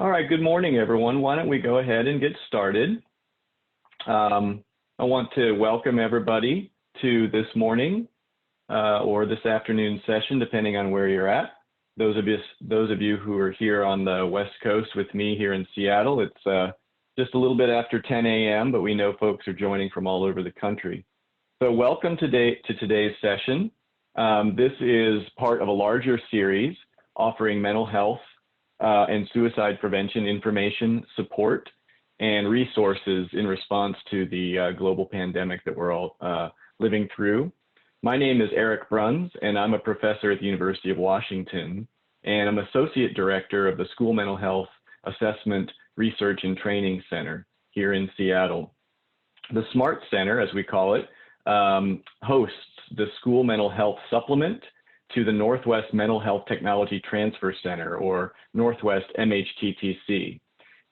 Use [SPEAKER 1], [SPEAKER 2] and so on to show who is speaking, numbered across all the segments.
[SPEAKER 1] All right, good morning, everyone. Why don't we go ahead and get started? I want to welcome everybody to this morning or this afternoon session, depending on where you're at. Those of you who are here on the West Coast with me here in Seattle, it's just a little bit after 10 a.m., but we know folks are joining from all over the country. So welcome to today's session. This is part of a larger series offering mental health and suicide prevention information, support, and resources in response to the global pandemic that we're all living through. My name is Eric Bruns, and I'm a professor at the University of Washington, and I'm Associate Director of the School Mental Health Assessment Research and Training Center here in Seattle. The SMART Center, as we call it, hosts the School Mental Health Supplement to the Northwest Mental Health Technology Transfer Center, or Northwest MHTTC.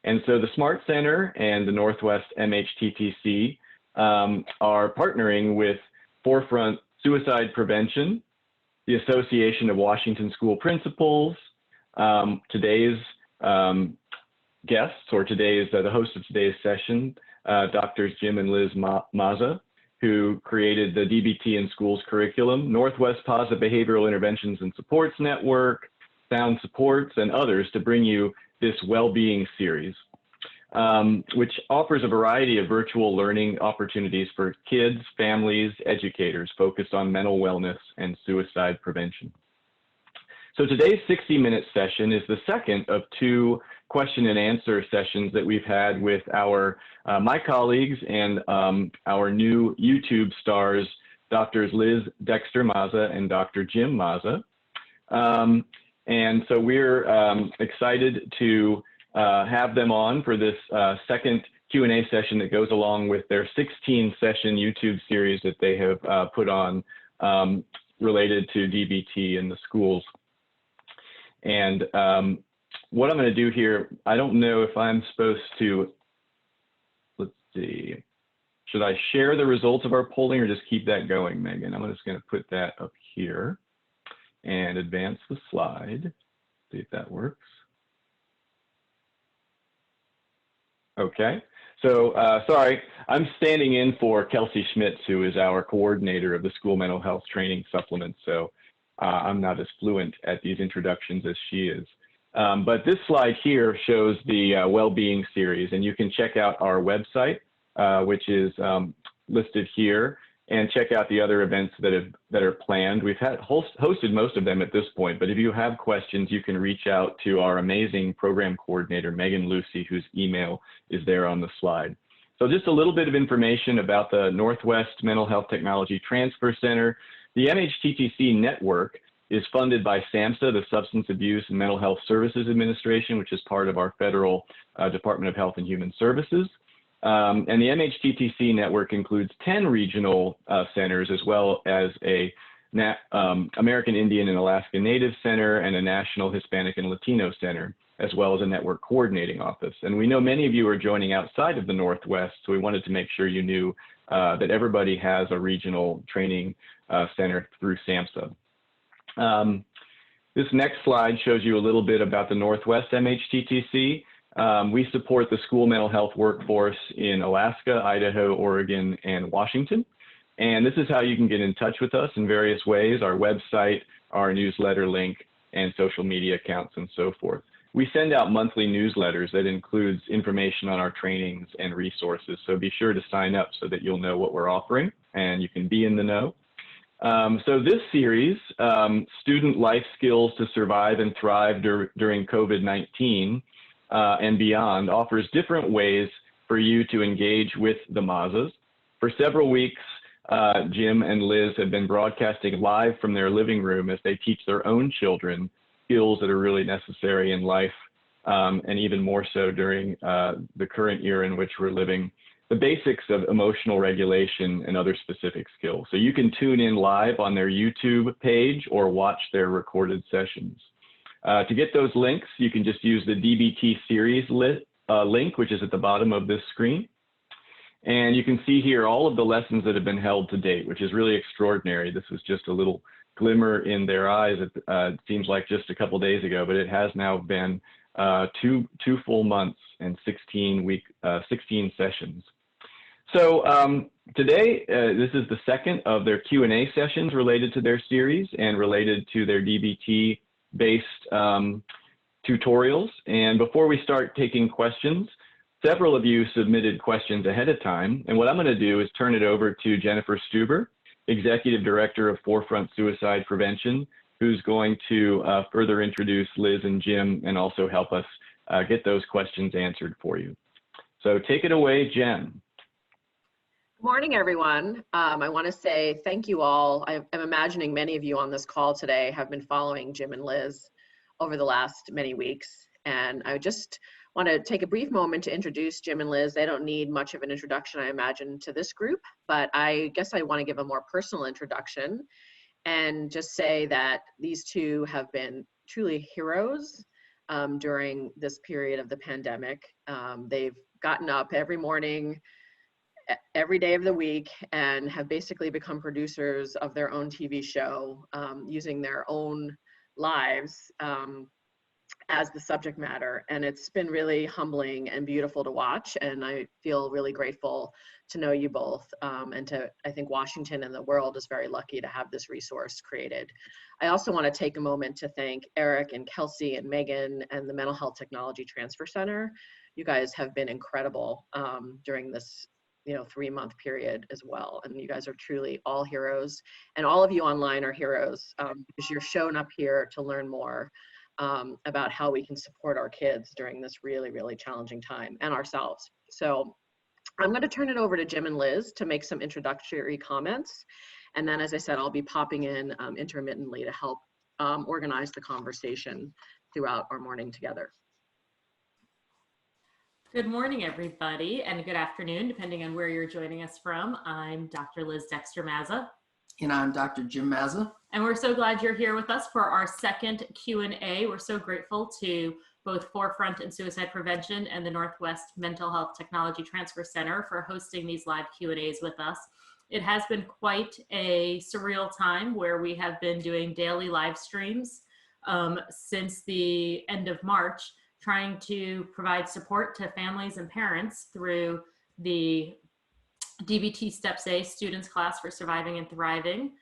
[SPEAKER 1] And so the SMART Center and the Northwest MHTTC are partnering with Forefront Suicide Prevention, the Association of Washington School Principals, today's guests, or the host of today's session, Drs Jim and Lizz Mazza, who created the DBT in Schools curriculum, Northwest Positive Behavioral Interventions and Supports Network, Sound Supports, and others to bring you this WellBeing Series, which offers a variety of virtual learning opportunities for kids, families, educators focused on mental wellness and suicide prevention. So today's 60-minute session is the second of two question and answer sessions that we've had with my colleagues and our new YouTube stars, Drs Lizz Mazza and Dr. Jim Mazza. And so we're excited to have them on for this second Q&A session that goes along with their 16-session YouTube series that they have put on related to DBT in the schools. And what I'm going to do here, I don't know if I'm supposed to, let's see, should I share the results of our polling or just keep that going, Megan? I'm just going to put that up here and advance the slide, see if that works. Okay, so sorry, I'm standing in for Kelsey Schmitz, who is our coordinator of the School Mental Health Training Supplement, so I'm not as fluent at these introductions as she is. But this slide here shows the WellBeing Series, and you can check out our website, which is listed here, and check out the other events that are planned. We've hosted most of them at this point, but if you have questions, you can reach out to our amazing program coordinator, Megan Lucy, whose email is there on the slide. So just a little bit of information about the Northwest Mental Health Technology Transfer Center. The MHTTC network is funded by SAMHSA, the Substance Abuse and Mental Health Services Administration, which is part of our federal Department of Health and Human Services. And the MHTTC network includes 10 regional centers, as well as a American Indian and Alaska Native Center and a National Hispanic and Latino Center, as well as a network coordinating office. And we know many of you are joining outside of the Northwest, so we wanted to make sure you knew that everybody has a regional training center through SAMHSA. This next slide shows you a little bit about the Northwest MHTTC. We support the school mental health workforce in Alaska, Idaho, Oregon, and Washington. And this is how you can get in touch with us in various ways: our website, our newsletter link, and social media accounts, and so forth. We send out monthly newsletters that includes information on our trainings and resources. So be sure to sign up so that you'll know what we're offering and you can be in the know. So this series, Student Life Skills to Survive and Thrive During COVID-19 and Beyond, offers different ways for you to engage with the Mazzas. For several weeks, Jim and Liz have been broadcasting live from their living room as they teach their own children skills that are really necessary in life, and even more so during the current year in which we're living, the basics of emotional regulation and other specific skills. So you can tune in live on their YouTube page or watch their recorded sessions. To get those links, you can just use the DBT Series link, which is at the bottom of this screen. And you can see here all of the lessons that have been held to date, which is really extraordinary. This was just a little glimmer in their eyes. It seems like just a couple days ago, but it has now been two full months and 16 sessions. So today, this is the second of their Q&A sessions related to their series and related to their DBT-based tutorials. And before we start taking questions, several of you submitted questions ahead of time. And what I'm going to do is turn it over to Jennifer Stuber, Executive Director of Forefront Suicide Prevention, who's going to further introduce Liz and Jim and also help us get those questions answered for you. So take it away, Jen.
[SPEAKER 2] Good morning, everyone. I want to say thank you all. I'm imagining many of you on this call today have been following Jim and Liz over the last many weeks. And I just want to take a brief moment to introduce Jim and Liz. They don't need much of an introduction, I imagine, to this group, but I guess I want to give a more personal introduction and just say that these two have been truly heroes during this period of the pandemic. They've gotten up every morning, every day of the week, and have basically become producers of their own TV show using their own lives as the subject matter. And it's been really humbling and beautiful to watch. And I feel really grateful to know you both. I think Washington and the world is very lucky to have this resource created. I also want to take a moment to thank Eric and Kelsey and Megan and the Mental Health Technology Transfer Center. You guys have been incredible during this 3-month period as well. And you guys are truly all heroes. And all of you online are heroes because you're showing up here to learn more about how we can support our kids during this really, really challenging time and ourselves. So I'm going to turn it over to Jim and Liz to make some introductory comments. And then, as I said, I'll be popping in intermittently to help organize the conversation throughout our morning together.
[SPEAKER 3] Good morning, everybody, and good afternoon, depending on where you're joining us from. I'm Dr. Liz Mazza.
[SPEAKER 4] And I'm Dr. Jim Mazza.
[SPEAKER 3] And we're so glad you're here with us for our second Q&A. We're so grateful to both Forefront and Suicide Prevention and the Northwest Mental Health Technology Transfer Center for hosting these live Q&As with us. It has been quite a surreal time where we have been doing daily live streams since the end of March, trying to provide support to families and parents through the DBT STEPS-A Students Class for Surviving and Thriving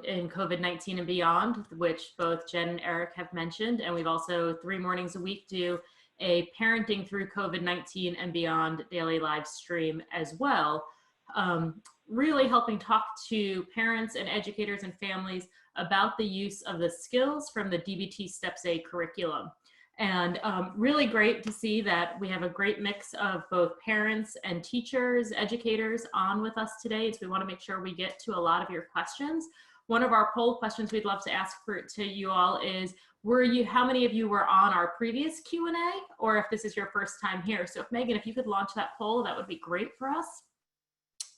[SPEAKER 3] in COVID-19 and beyond, which both Jen and Eric have mentioned. And we've also 3 mornings a week do a Parenting Through COVID-19 and Beyond daily live stream as well, really helping talk to parents and educators and families about the use of the skills from the DBT STEPS-A curriculum. And really great to see that we have a great mix of both parents and teachers, educators on with us today. So we want to make sure we get to a lot of your questions. One of our poll questions we'd love to ask to you all is, how many of you were on our previous Q&A, or if this is your first time here? So if Megan, if you could launch that poll, that would be great for us.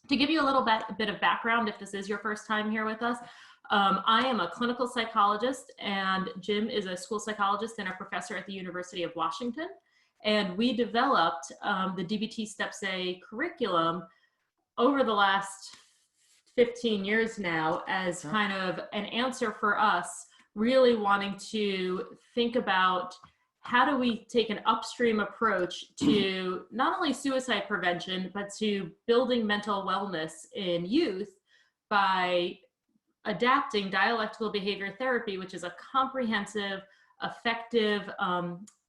[SPEAKER 3] To give you a little bit of background, if this is your first time here with us, I am a clinical psychologist, and Jim is a school psychologist and a professor at the University of Washington. And we developed the DBT STEPS-A curriculum over the last 15 years now as kind of an answer for us really wanting to think about how do we take an upstream approach to not only suicide prevention, but to building mental wellness in youth by adapting dialectical behavior therapy, which is a comprehensive, effective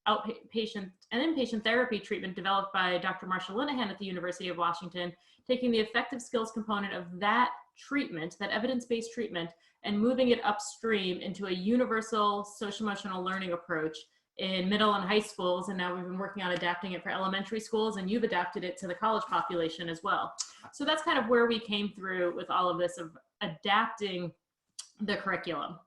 [SPEAKER 3] outpatient and inpatient therapy treatment developed by Dr. Marsha Linehan at the University of Washington, taking the affective skills component of that treatment, that evidence-based treatment, and moving it upstream into a universal social-emotional learning approach in middle and high schools. And now we've been working on adapting it for elementary schools, and you've adapted it to the college population as well. So that's kind of where we came through with all of this of adapting the curriculum.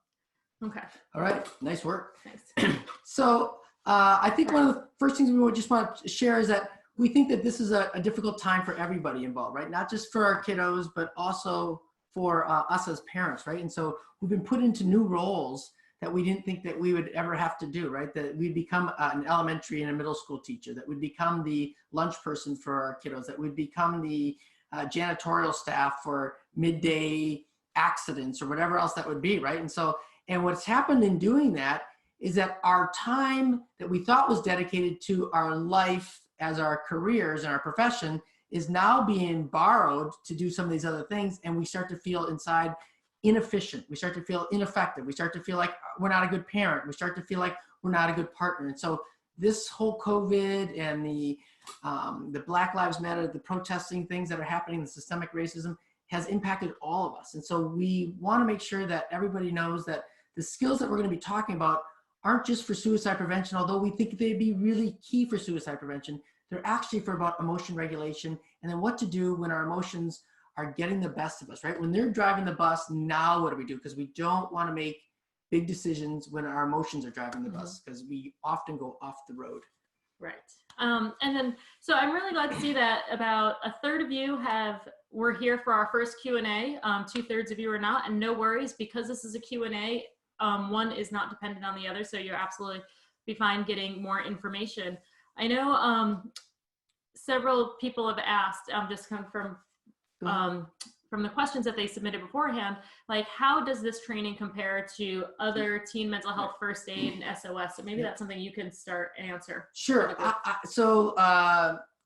[SPEAKER 3] Okay.
[SPEAKER 4] All right, nice work.
[SPEAKER 3] Thanks.
[SPEAKER 4] So I think one of the first things we would just want to share is that we think that this is a difficult time for everybody involved, right? Not just for our kiddos, but also for us as parents, right? And so we've been put into new roles that we didn't think that we would ever have to do, right? That we'd become an elementary and a middle school teacher, that we'd become the lunch person for our kiddos, that we'd become the janitorial staff for midday accidents or whatever else that would be, right? And so, and what's happened in doing that is that our time that we thought was dedicated to our life as our careers and our profession is now being borrowed to do some of these other things, and we start to feel inside inefficient. We start to feel ineffective. We start to feel like we're not a good parent. We start to feel like we're not a good partner. And so this whole COVID and the Black Lives Matter, the protesting things that are happening, the systemic racism has impacted all of us. And so we want to make sure that everybody knows that the skills that we're going to be talking about aren't just for suicide prevention, although we think they'd be really key for suicide prevention. They're actually for about emotion regulation, and then what to do when our emotions are getting the best of us, right? When they're driving the bus, now what do we do? Because we don't want to make big decisions when our emotions are driving the bus, because we often go off the road.
[SPEAKER 3] Right. And then, so I'm really glad to see that about a third of you were here for our first Q&A. 2/3 of you are not, and no worries, because this is a Q&A, one is not dependent on the other, so you'll absolutely be fine getting more information. I know several people have asked, just come from the questions that they submitted beforehand, like how does this training compare to other teen mental health first aid and SOS? So maybe that's something you can start and answer.
[SPEAKER 4] Sure.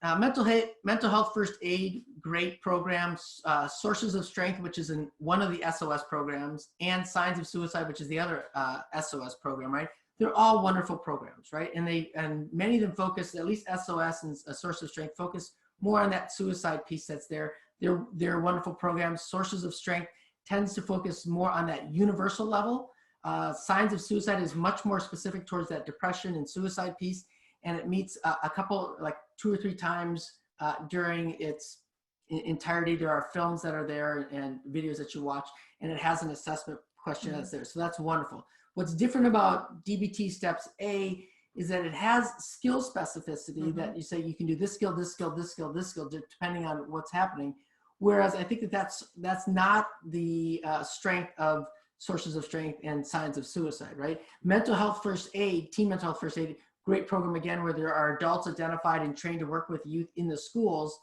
[SPEAKER 4] Mental health first aid, great programs, Sources of Strength, which is one of the SOS programs, and Signs of Suicide, which is the other SOS program, right? They're all wonderful programs, right? And many of them focus, at least SOS and A Source of Strength, focus more on that suicide piece that's there. They're wonderful programs. Sources of Strength tends to focus more on that universal level. Signs of Suicide is much more specific towards that depression and suicide piece, and it meets a couple, like 2 or 3 times during its entirety. There are films that are there and videos that you watch, and it has an assessment question that's there. So that's wonderful. What's different about DBT STEPS-A is that it has skill specificity that you say you can do this skill, this skill, this skill, this skill, depending on what's happening. Whereas I think that's not the strength of Sources of Strength and Signs of Suicide, right? Mental health first aid, teen mental health first aid, great program again, where there are adults identified and trained to work with youth in the schools,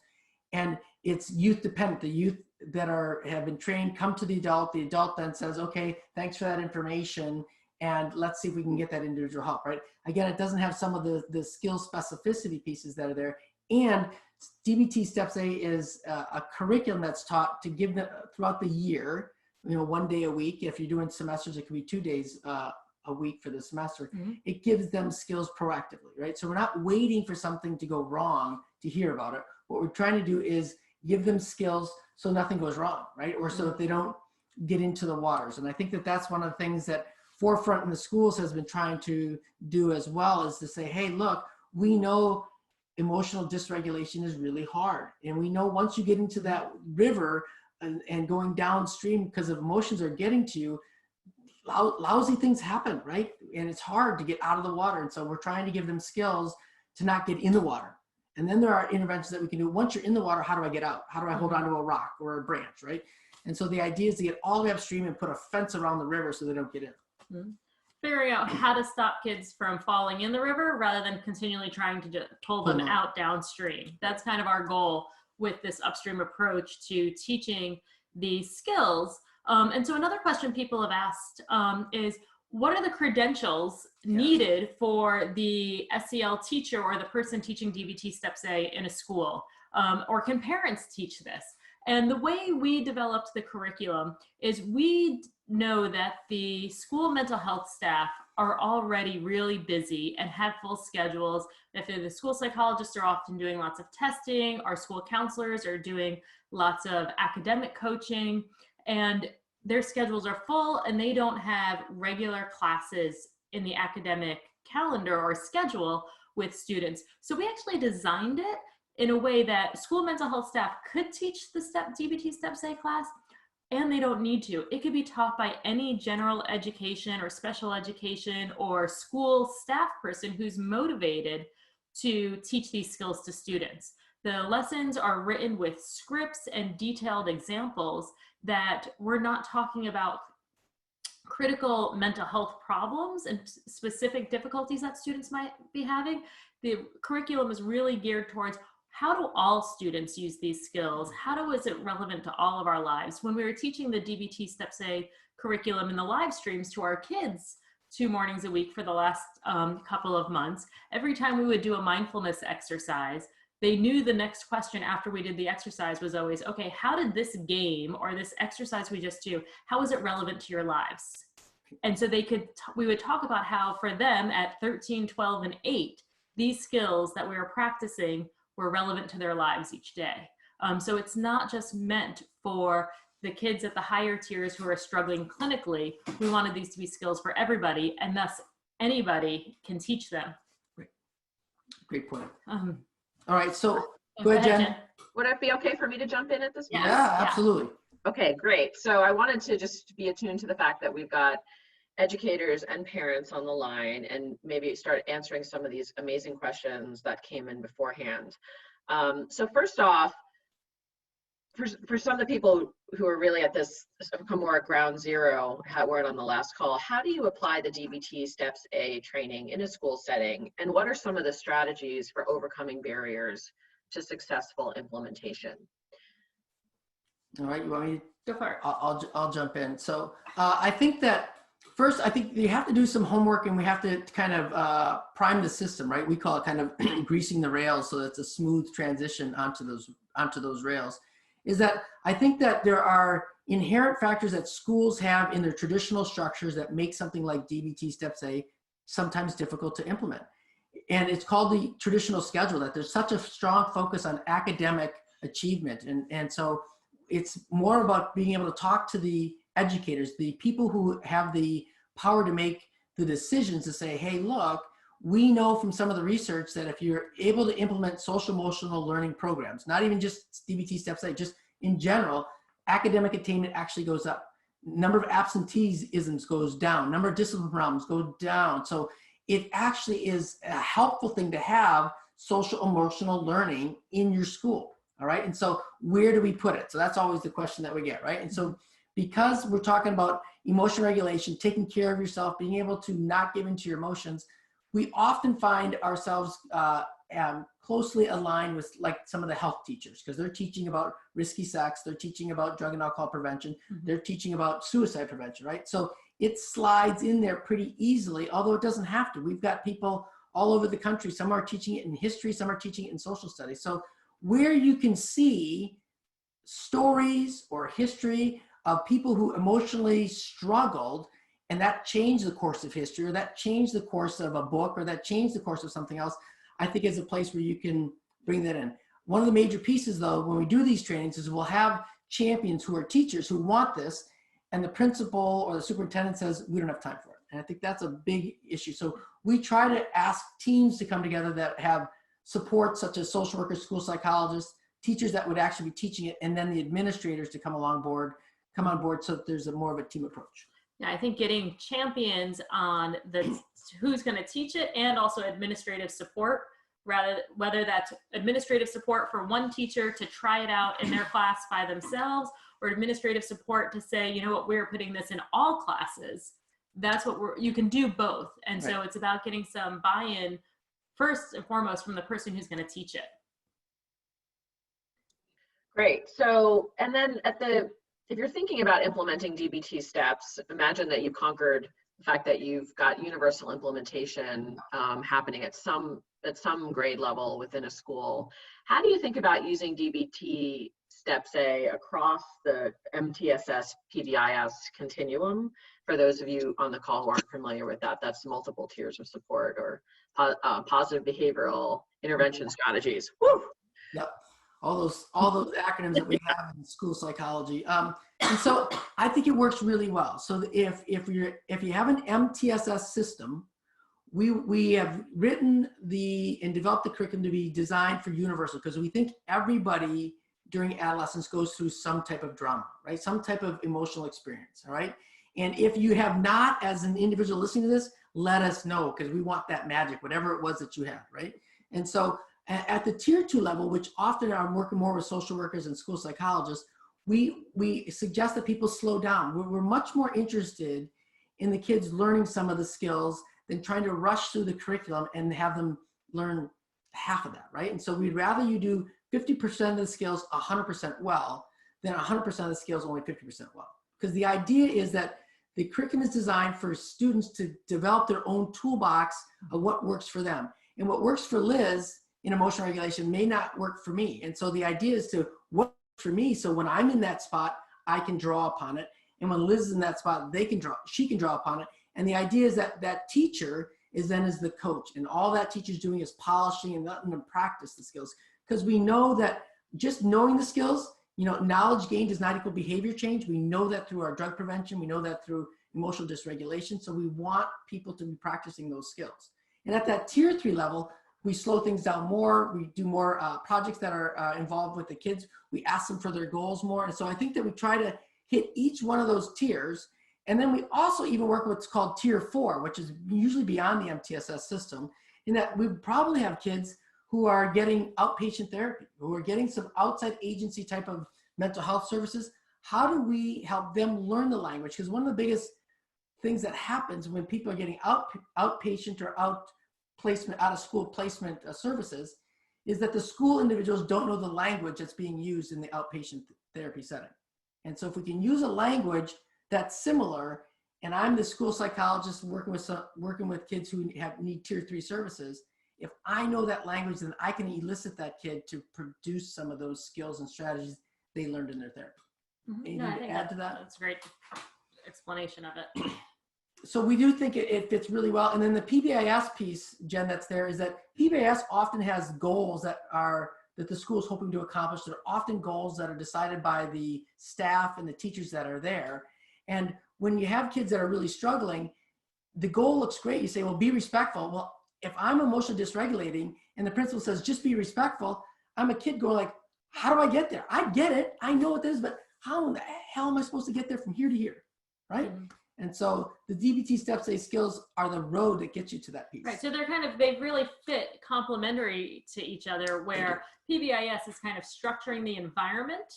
[SPEAKER 4] and it's youth dependent. The youth that have been trained come to the adult then says, okay, thanks for that information, and let's see if we can get that individual help, right? Again, it doesn't have some of the skill specificity pieces that are there. And DBT STEPS-A is a curriculum that's taught to give them throughout the year, 1 day a week. If you're doing semesters, it could be 2 days a week for the semester. It gives them skills proactively, right? So we're not waiting for something to go wrong to hear about it. What we're trying to do is give them skills so nothing goes wrong, right? Or so that they don't get into the waters. And I think that's one of the things that Forefront in the schools has been trying to do as well, is to say, hey, look, we know emotional dysregulation is really hard. And we know once you get into that river and going downstream because of emotions are getting to you, lousy things happen, right? And it's hard to get out of the water. And so we're trying to give them skills to not get in the water. And then there are interventions that we can do. Once you're in the water, how do I get out? How do I hold onto a rock or a branch, right? And so the idea is to get all the way upstream and put a fence around the river so they don't get in.
[SPEAKER 3] Figuring out how to stop kids from falling in the river rather than continually trying to just pull them out downstream. That's kind of our goal with this upstream approach to teaching these skills. And so another question people have asked is, what are the credentials needed for the SEL teacher or the person teaching DBT STEPS-A in a school? Or can parents teach this? And the way we developed the curriculum is we know that the school mental health staff are already really busy and have full schedules. If they're the school psychologists are often doing lots of testing, our school counselors are doing lots of academic coaching, and their schedules are full and they don't have regular classes in the academic calendar or schedule with students. So we actually designed it in a way that school mental health staff could teach the DBT STEPS-A class, and they don't need to. It could be taught by any general education or special education or school staff person who's motivated to teach these skills to students. The lessons are written with scripts and detailed examples that we're not talking about critical mental health problems and specific difficulties that students might be having. The curriculum is really geared towards how do all students use these skills? How is it relevant to all of our lives? When we were teaching the DBT STEPS-A curriculum in the live streams to our kids 2 mornings a week for the last couple of months. Every time we would do a mindfulness exercise, they knew the next question after we did the exercise was always, okay, how did this game or this exercise we just do, how is it relevant to your lives? And so we would talk about how for them at 13, 12, and 8, these skills that we were practicing were relevant to their lives each day. So it's not just meant for the kids at the higher tiers who are struggling clinically. We wanted these to be skills for everybody, and thus anybody can teach them.
[SPEAKER 4] Great point. All right, so go ahead, Jen.
[SPEAKER 2] Would it be okay for me to jump in at this point?
[SPEAKER 4] Yeah, absolutely.
[SPEAKER 2] Okay, great. So I wanted to just be attuned to the fact that we've got educators and parents on the line and maybe start answering some of these amazing questions that came in beforehand. So first off, for some of the people who are really at this more at ground zero, weren't on the last call, how do you apply the DBT STEPS-A training in a school setting? And what are some of the strategies for overcoming barriers to successful implementation?
[SPEAKER 4] All right, you want me to
[SPEAKER 3] Go for it.
[SPEAKER 4] I'll jump in. So I think that first, I think you have to do some homework and we have to kind of prime the system, right? We call it kind of greasing the rails so that it's a smooth transition onto those rails. Is that I think that there are inherent factors that schools have in their traditional structures that make something like DBT STEPS-A sometimes difficult to implement. And it's called the traditional schedule, that there's such a strong focus on academic achievement. And so it's more about being able to talk to the educators, the people who have the power to make the decisions to say, hey, look, we know from some of the research that if you're able to implement social emotional learning programs, not even just DBT STEPS-A, just in general, academic attainment actually goes up. Number of absenteeisms goes down. Number of discipline problems go down. So it actually is a helpful thing to have social emotional learning in your school. All right. And so where do we put it? So that's always the question that we get, right? And so because we're talking about emotion regulation, taking care of yourself, being able to not give into your emotions, we often find ourselves closely aligned with like some of the health teachers, because they're teaching about risky sex, they're teaching about drug and alcohol prevention, they're teaching about suicide prevention, right? So it slides in there pretty easily, although it doesn't have to. We've got people all over the country. Some are teaching it in history, some are teaching it in social studies. So where you can see stories or history of people who emotionally struggled and that changed the course of history, or that changed the course of a book, or that changed the course of something else, I think is a place where you can bring that in. One of the major pieces though, when we do these trainings, is we'll have champions who are teachers who want this, and the principal or the superintendent says, we don't have time for it. And I think that's a big issue. So we try to ask teams to come together that have support, such as social workers, school psychologists, teachers that would actually be teaching it, and then the administrators to come on board so that there's more of a team approach.
[SPEAKER 3] Yeah, I think getting champions on who's going to teach it, and also administrative support, whether that's administrative support for one teacher to try it out in their class by themselves, or administrative support to say, you know what, we're putting this in all classes. That's what you can do both. And so it's about getting some buy-in first and foremost from the person who's going to teach it.
[SPEAKER 2] Great. So, and then if you're thinking about implementing DBT steps, imagine that you've conquered the fact that you've got universal implementation happening at some grade level within a school. How do you think about using DBT STEPS-A across the MTSS PBIS continuum? For those of you on the call who aren't familiar with that, that's multiple tiers of support, or positive behavioral intervention strategies. Woo!
[SPEAKER 4] Yep. All those acronyms that we have in school psychology. And so I think it works really well. So if you have an MTSS system, we have written and developed the curriculum to be designed for universal, because we think everybody during adolescence goes through some type of drama, right? Some type of emotional experience, all right? And if you have not, as an individual listening to this, let us know, because we want that magic, whatever it was that you had, right? And so at the tier 2 level, which often I'm working more with social workers and school psychologists, we suggest that people slow down. We're much more interested in the kids learning some of the skills than trying to rush through the curriculum and have them learn half of that, right? And so we'd rather you do 50% of the skills 100% well than 100% of the skills only 50% well. Because the idea is that the curriculum is designed for students to develop their own toolbox of what works for them. And what works for Liz in emotional regulation may not work for me. And so the idea is to what works for me, so when I'm in that spot, I can draw upon it. And when Liz is in that spot, she can draw upon it. And the idea is that that teacher is the coach. And all that teacher's doing is polishing and letting them practice the skills. Because we know that just knowing the skills, knowledge gain does not equal behavior change. We know that through our drug prevention. We know that through emotional dysregulation. So we want people to be practicing those skills. And at that tier 3 level, we slow things down more. We do more projects that are involved with the kids. We ask them for their goals more. And so I think that we try to hit each one of those tiers. And then we also even work with what's called tier 4, which is usually beyond the MTSS system, in that we probably have kids who are getting outpatient therapy, who are getting some outside agency type of mental health services. How do we help them learn the language? Because one of the biggest things that happens when people are getting outpatient or out of school placement services is that the school individuals don't know the language that's being used in the outpatient therapy setting. And so if we can use a language that's similar, and I'm the school psychologist working with kids who need tier 3 services, if I know that language, then I can elicit that kid to produce some of those skills and strategies they learned in their therapy. Anything to add to that?
[SPEAKER 3] That's a great explanation of it.
[SPEAKER 4] So we do think it fits really well. And then the PBIS piece, Jen, that's there is that PBIS often has goals that the school is hoping to accomplish. They're often goals that are decided by the staff and the teachers that are there. And when you have kids that are really struggling, the goal looks great. You say, well, be respectful. Well, if I'm emotionally dysregulating and the principal says, just be respectful, I'm a kid going like, how do I get there? I get it. I know what this is, but how in the hell am I supposed to get there from here to here, right? Mm-hmm. And so the DBT STEPS-A skills are the road that gets you to that piece.
[SPEAKER 3] Right, so they really fit complementary to each other, where PBIS is kind of structuring the environment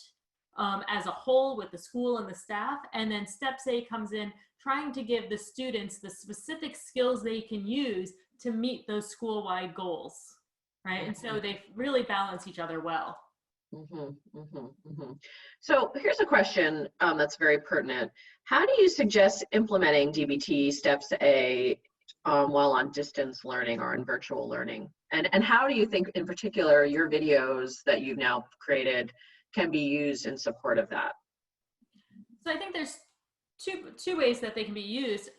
[SPEAKER 3] as a whole with the school and the staff, and then STEPS-A comes in trying to give the students the specific skills they can use to meet those school-wide goals, right? And so they really balance each other well.
[SPEAKER 2] So here's a question that's very pertinent. How do you suggest implementing DBT STEPS-A while on distance learning or in virtual learning? And how do you think, in particular, your videos that you've now created can be used in support of that?
[SPEAKER 3] So I think there's two ways that they can be used.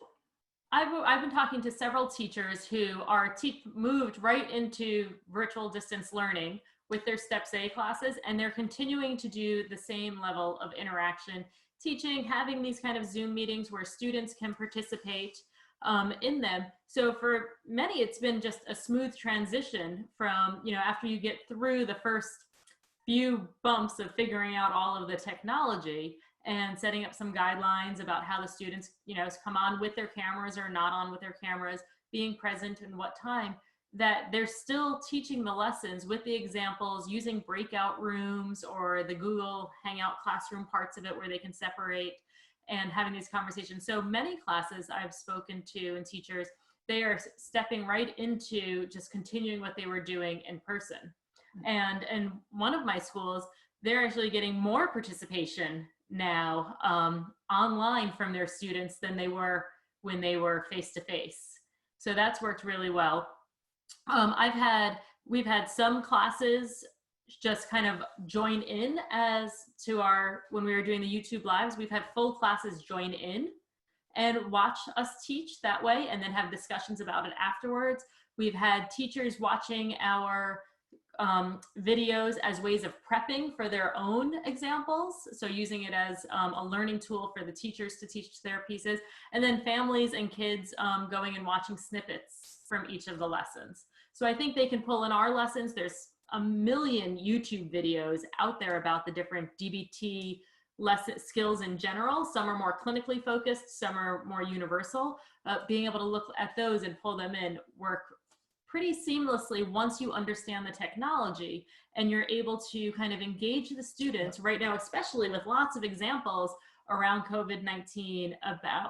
[SPEAKER 3] I've been talking to several teachers who are moved right into virtual distance learning with their STEPS-A classes, and they're continuing to do the same level of interaction, teaching, having these kind of Zoom meetings where students can participate in them. So for many, it's been just a smooth transition from, after you get through the first few bumps of figuring out all of the technology and setting up some guidelines about how the students, come on with their cameras or not on with their cameras, being present and what time, that they're still teaching the lessons with the examples, using breakout rooms or the Google Hangout classroom parts of it where they can separate and having these conversations. So many classes I've spoken to and teachers, they are stepping right into just continuing what they were doing in person. And one of my schools, they're actually getting more participation now online from their students than they were when they were face-to-face. So that's worked really well. We've had some classes just kind of join in when we were doing the YouTube lives. We've had full classes join in and watch us teach that way and then have discussions about it afterwards. We've had teachers watching our videos as ways of prepping for their own examples. So using it as a learning tool for the teachers to teach their pieces, and then families and kids going and watching snippets from each of the lessons. So I think they can pull in our lessons. There's a million YouTube videos out there about the different DBT lesson skills in general. Some are more clinically focused, some are more universal. Being able to look at those and pull them in work pretty seamlessly once you understand the technology and you're able to kind of engage the students right now, especially with lots of examples around COVID-19,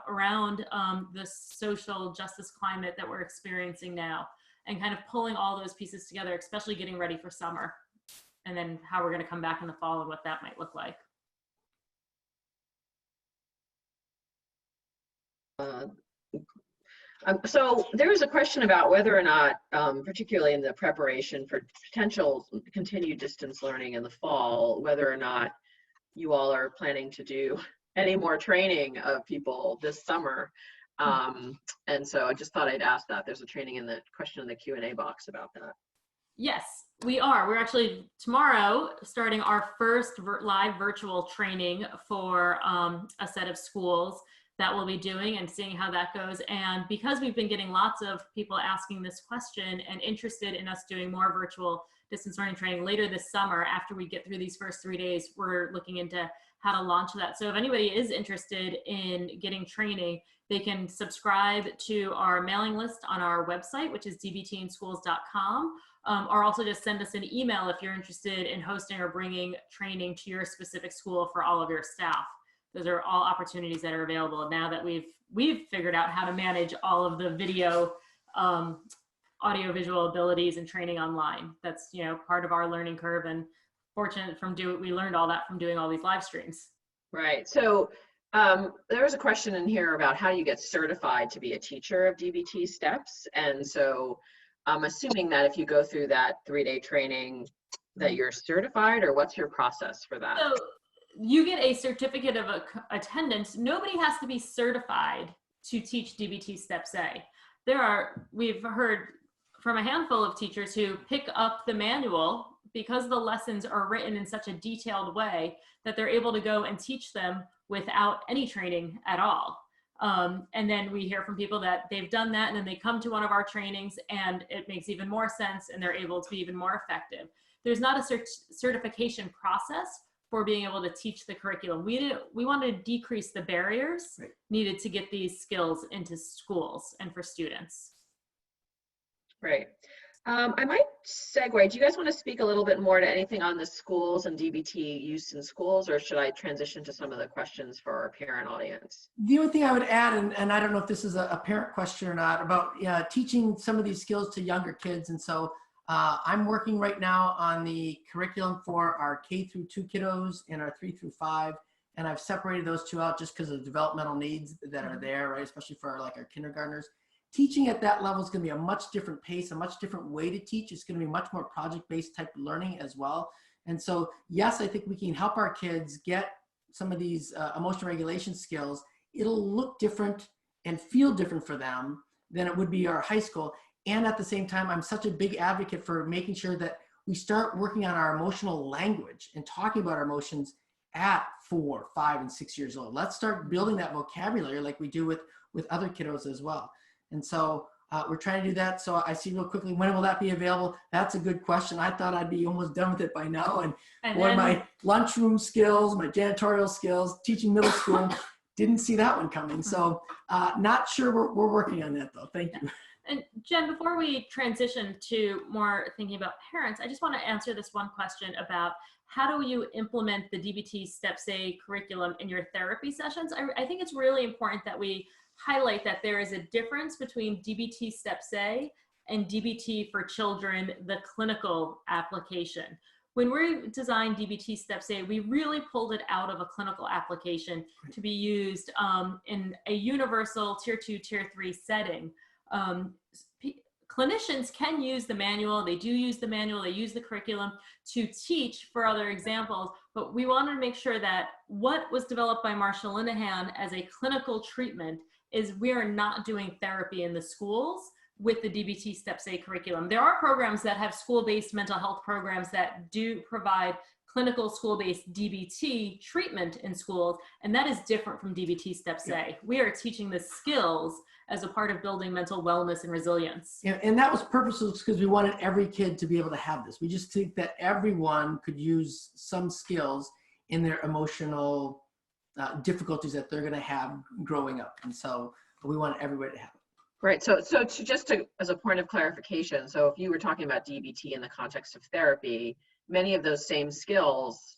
[SPEAKER 3] around the social justice climate that we're experiencing now, and kind of pulling all those pieces together, especially getting ready for summer, and then how we're going to come back in the fall and what that might look like.
[SPEAKER 2] So there was a question about whether or not, particularly in the preparation for potential continued distance learning in the fall, whether or not you all are planning to do any more training of people this summer. And so I just thought I'd ask that. There's a training in the question in the Q&A box about that.
[SPEAKER 3] Yes, we are. We're actually tomorrow starting our first live virtual training for a set of schools that we'll be doing and seeing how that goes. And because we've been getting lots of people asking this question and interested in us doing more virtual distance learning training later this summer, after we get through these first 3 days, we're looking into how to launch that. So if anybody is interested in getting training, they can subscribe to our mailing list on our website, which is dbtinschools.com, or also just send us an email if you're interested in hosting or bringing training to your specific school for all of your staff. Those are all opportunities that are available now that we've figured out how to manage all of the video, audio visual abilities and training online. That's, you know, part of our learning curve, and fortunate we learned all that from doing all these live streams.
[SPEAKER 2] Right. So there was a question in here about how you get certified to be a teacher of DBT STEPS. And so I'm assuming that if you go through that 3-day training that you're certified, or what's your process for that?
[SPEAKER 3] So you get a certificate of attendance. Nobody has to be certified to teach DBT STEPS-A. We've heard from a handful of teachers who pick up the manual because the lessons are written in such a detailed way that they're able to go and teach them without any training at all. And then we hear from people that they've done that and then they come to one of our trainings and it makes even more sense and they're able to be even more effective. There's not a certification process for being able to teach the curriculum. We wanted to decrease the barriers needed to get these skills into schools and for students.
[SPEAKER 2] Right. I might segue. Do you guys want to speak a little bit more to anything on the schools and DBT use in schools, or should I transition to some of the questions for our parent audience?
[SPEAKER 4] The only thing I would add, and I don't know if this is a parent question or not, about teaching some of these skills to younger kids. And so I'm working right now on the curriculum for our K through 2 kiddos and our 3 through 5. And I've separated those two out just because of the developmental needs that are there, right? Especially for our kindergartners. Teaching at that level is going to be a much different pace, a much different way to teach. It's going to be much more project-based type of learning as well. And so, yes, I think we can help our kids get some of these emotional regulation skills. It'll look different and feel different for them than it would be our high school. And at the same time, I'm such a big advocate for making sure that we start working on our emotional language and talking about our emotions at 4, 5, and 6 years old. Let's start building that vocabulary like we do with other kiddos as well. And so we're trying to do that. So I see real quickly, when will that be available? That's a good question. I thought I'd be almost done with it by now. And boy, my lunchroom skills, my janitorial skills, teaching middle school, didn't see that one coming. So not sure we're working on that though. Thank you.
[SPEAKER 3] And Jen, before we transition to more thinking about parents, I just want to answer this one question about how do you implement the DBT STEPS-A curriculum in your therapy sessions? I think it's really important that we highlight that there is a difference between DBT STEPS-A and DBT for children, the clinical application. When we designed DBT STEPS-A, we really pulled it out of a clinical application to be used in a universal tier 2, tier 3 setting. Clinicians can use the manual, they do use the manual, they use the curriculum to teach for other examples, but we wanted to make sure that what was developed by Marsha Linehan as a clinical treatment is we are not doing therapy in the schools with the DBT STEPS-A curriculum. There are programs that have school-based mental health programs that do provide clinical school-based DBT treatment in schools, and that is different from DBT STEPS-A. Yeah. We are teaching the skills as a part of building mental wellness and resilience.
[SPEAKER 4] Yeah, and that was purposeful because we wanted every kid to be able to have this. We just think that everyone could use some skills in their emotional difficulties that they're going to have growing up. And so we want everybody to have it.
[SPEAKER 2] Right. So as a point of clarification, so if you were talking about DBT in the context of therapy, many of those same skills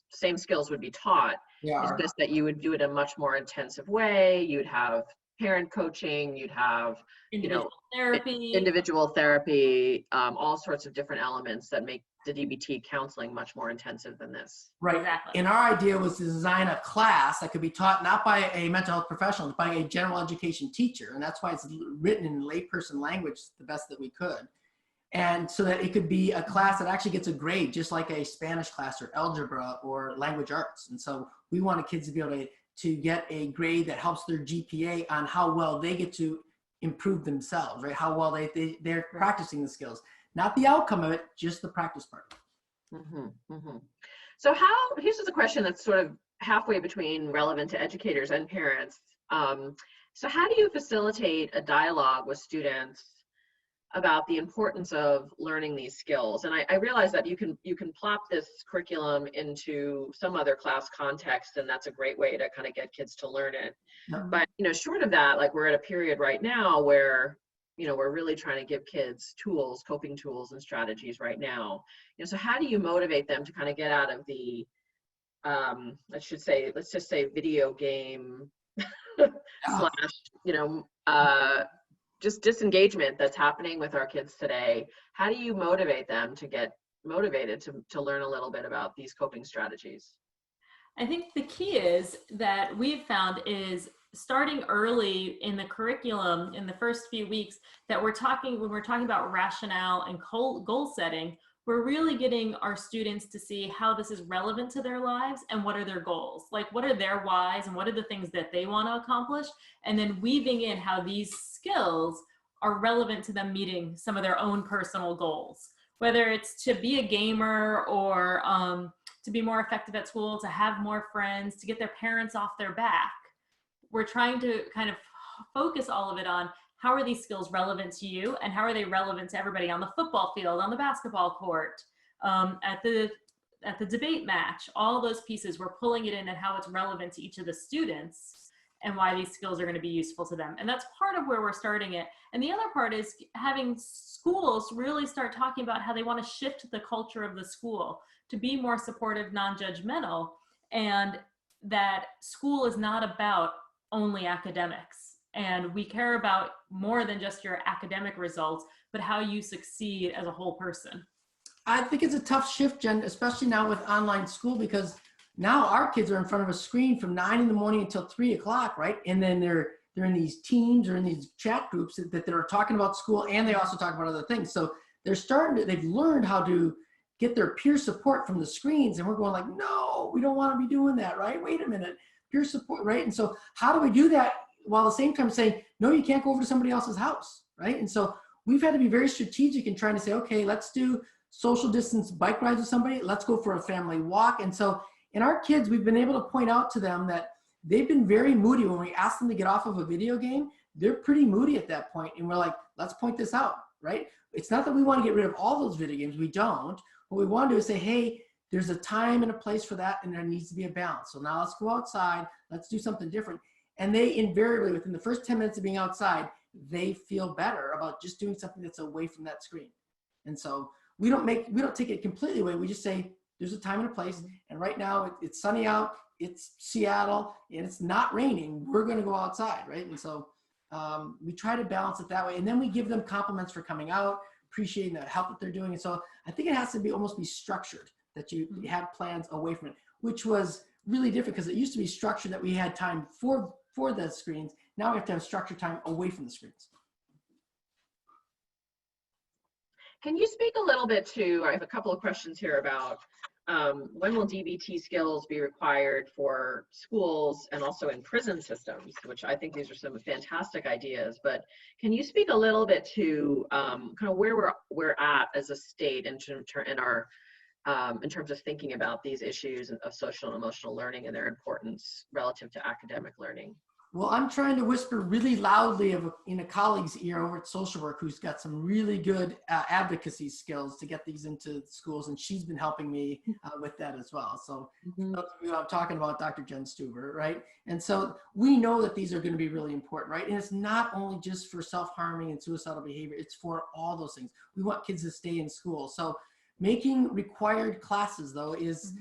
[SPEAKER 2] would be taught. Yeah. It's just that you would do it in a much more intensive way. You would have parent coaching, you'd have,
[SPEAKER 3] Individual therapy.
[SPEAKER 2] individual therapy, all sorts of different elements that make the DBT counseling much more intensive than this.
[SPEAKER 4] Right.
[SPEAKER 3] Exactly.
[SPEAKER 4] And our idea was to design a class that could be taught not by a mental health professional, but by a general education teacher. And that's why it's written in layperson language the best that we could. And so that it could be a class that actually gets a grade, just like a Spanish class or algebra or language arts. And so we wanted kids to be able to get a grade that helps their GPA on how well they get to improve themselves, right? How well they're practicing the skills. Not the outcome of it, just the practice part.
[SPEAKER 2] So here's just a question that's sort of halfway between relevant to educators and parents. So how do you facilitate a dialogue with students about the importance of learning these skills? And I realize that you can plop this curriculum into some other class context, and that's a great way to kind of get kids to learn it. But short of that, like we're at a period right now where we're really trying to give kids tools, coping tools and strategies right now. So how do you motivate them to kind of get out of the, let's just say video game slash, just disengagement that's happening with our kids today? How do you motivate them to get motivated to learn a little bit about these coping strategies?
[SPEAKER 3] I think the key is that we've found is starting early in the curriculum in the first few weeks that when we're talking about rationale and goal setting, we're really getting our students to see how this is relevant to their lives and what are their goals, like what are their whys and what are the things that they want to accomplish, and then weaving in how these skills are relevant to them meeting some of their own personal goals, whether it's to be a gamer or to be more effective at school, to have more friends, to get their parents off their back. We're trying to kind of focus all of it on how are these skills relevant to you and how are they relevant to everybody on the football field, on the basketball court, at the debate match. All those pieces, we're pulling it in and how it's relevant to each of the students and why these skills are going to be useful to them. And that's part of where we're starting it. And the other part is having schools really start talking about how they want to shift the culture of the school to be more supportive, non-judgmental, and that school is not about only academics. And we care about more than just your academic results, but how you succeed as a whole person.
[SPEAKER 4] I think it's a tough shift, Jen, especially now with online school, because now our kids are in front of a screen from 9 in the morning until 3 o'clock, right? And then they're in these teams or in these chat groups that they're talking about school, and they also talk about other things. So they've learned how to get their peer support from the screens, and we're going like, no, we don't want to be doing that, right? Wait a minute, peer support, right? And so how do we do that while at the same time saying, no, you can't go over to somebody else's house, right? And so we've had to be very strategic in trying to say, okay, let's do social distance bike rides with somebody. Let's go for a family walk. And so in our kids, we've been able to point out to them that they've been very moody. When we ask them to get off of a video game, they're pretty moody at that point. And we're like, let's point this out, right? It's not that we want to get rid of all those video games. We don't. What we want to do is say, hey, there's a time and a place for that, and there needs to be a balance. So now let's go outside. Let's do something different. And they invariably, within the first 10 minutes of being outside, they feel better about just doing something that's away from that screen. And so we don't take it completely away. We just say, there's a time and a place. And right now it's sunny out, it's Seattle, and it's not raining. We're going to go outside, right? And so we try to balance it that way. And then we give them compliments for coming out, appreciating the help that they're doing. And so I think it has to almost be structured, that you have plans away from it, which was really different because it used to be structured that we had time for the screens. Now we have to have structured time away from the screens.
[SPEAKER 2] Can you speak a little bit to, I have a couple of questions here about when will DBT skills be required for schools and also in prison systems, which I think these are some fantastic ideas, but can you speak a little bit to kind of where we're at as a state in terms of thinking about these issues of social and emotional learning and their importance relative to academic learning?
[SPEAKER 4] Well, I'm trying to whisper really loudly in a colleague's ear over at social work who's got some really good advocacy skills to get these into schools, and she's been helping me with that as well. So I'm talking about Dr. Jen Stuber, right? And so we know that these are going to be really important, right? And it's not only just for self-harming and suicidal behavior, it's for all those things. We want kids to stay in school. So making required classes, though, is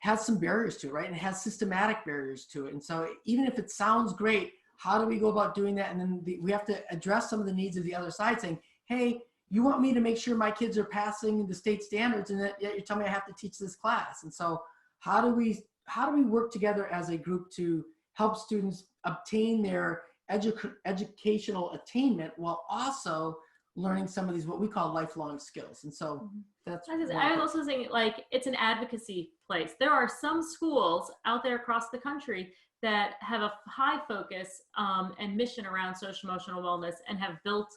[SPEAKER 4] has some barriers to it, right? And it has systematic barriers to it. And so even if it sounds great, how do we go about doing that? And then we have to address some of the needs of the other side, saying, hey, you want me to make sure my kids are passing the state standards, and yet you're telling me I have to teach this class. And so how do we work together as a group to help students obtain their educational attainment while also learning some of these what we call lifelong skills? And so that's
[SPEAKER 3] I was also saying, like, it's an advocacy place. There are some schools out there across the country that have a high focus and mission around social emotional wellness and have built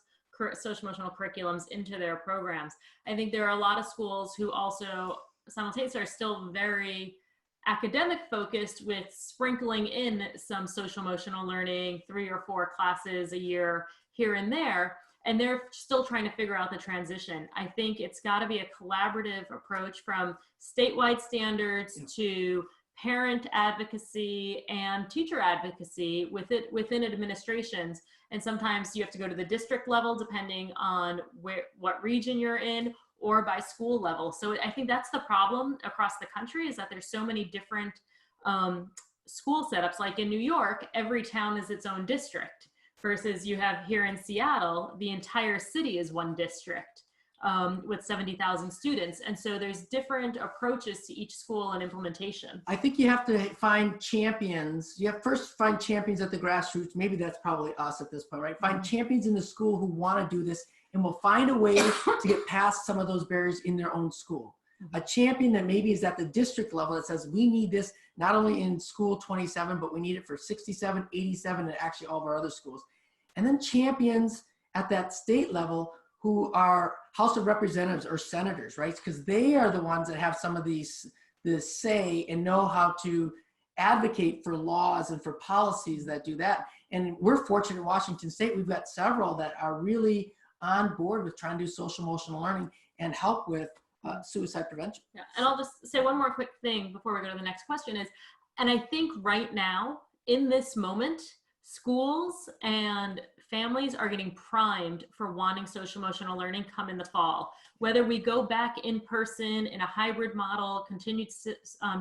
[SPEAKER 3] social emotional curriculums into their programs. I think there are a lot of schools who also simultaneously are still very academic focused with sprinkling in some social emotional learning, 3 or 4 classes a year here and there, and they're still trying to figure out the transition. I think it's got to be a collaborative approach from statewide standards to parent advocacy and teacher advocacy within administrations. And sometimes you have to go to the district level depending on what region you're in, or by school level. So I think that's the problem across the country, is that there's so many different school setups. Like in New York, every town is its own district, versus you have here in Seattle, the entire city is one district with 70,000 students. And so there's different approaches to each school and implementation.
[SPEAKER 4] I think you have to find champions. You have first find champions at the grassroots. Maybe that's probably us at this point, right? Find champions in the school who want to do this and will find a way to get past some of those barriers in their own school. A champion that maybe is at the district level that says, we need this not only in school 27, but we need it for 67, 87, and actually all of our other schools. And then champions at that state level who are House of Representatives or senators, right? Because they are the ones that have some of this say and know how to advocate for laws and for policies that do that. And we're fortunate in Washington State, we've got several that are really on board with trying to do social emotional learning and help with suicide prevention.
[SPEAKER 3] Yeah, and I'll just say one more quick thing before we go to the next question is, and I think right now, in this moment, schools and families are getting primed for wanting social emotional learning come in the fall. Whether we go back in person in a hybrid model, continued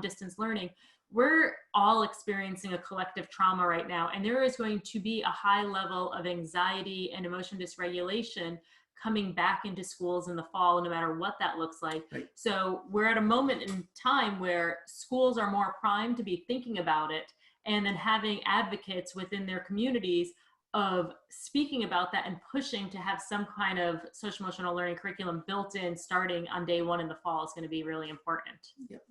[SPEAKER 3] distance learning, we're all experiencing a collective trauma right now. And there is going to be a high level of anxiety and emotion dysregulation coming back into schools in the fall, no matter what that looks like. Right. So we're at a moment in time where schools are more primed to be thinking about it, and then having advocates within their communities of speaking about that and pushing to have some kind of social emotional learning curriculum built in starting on day 1 in the fall is going to be really important.
[SPEAKER 4] Yep.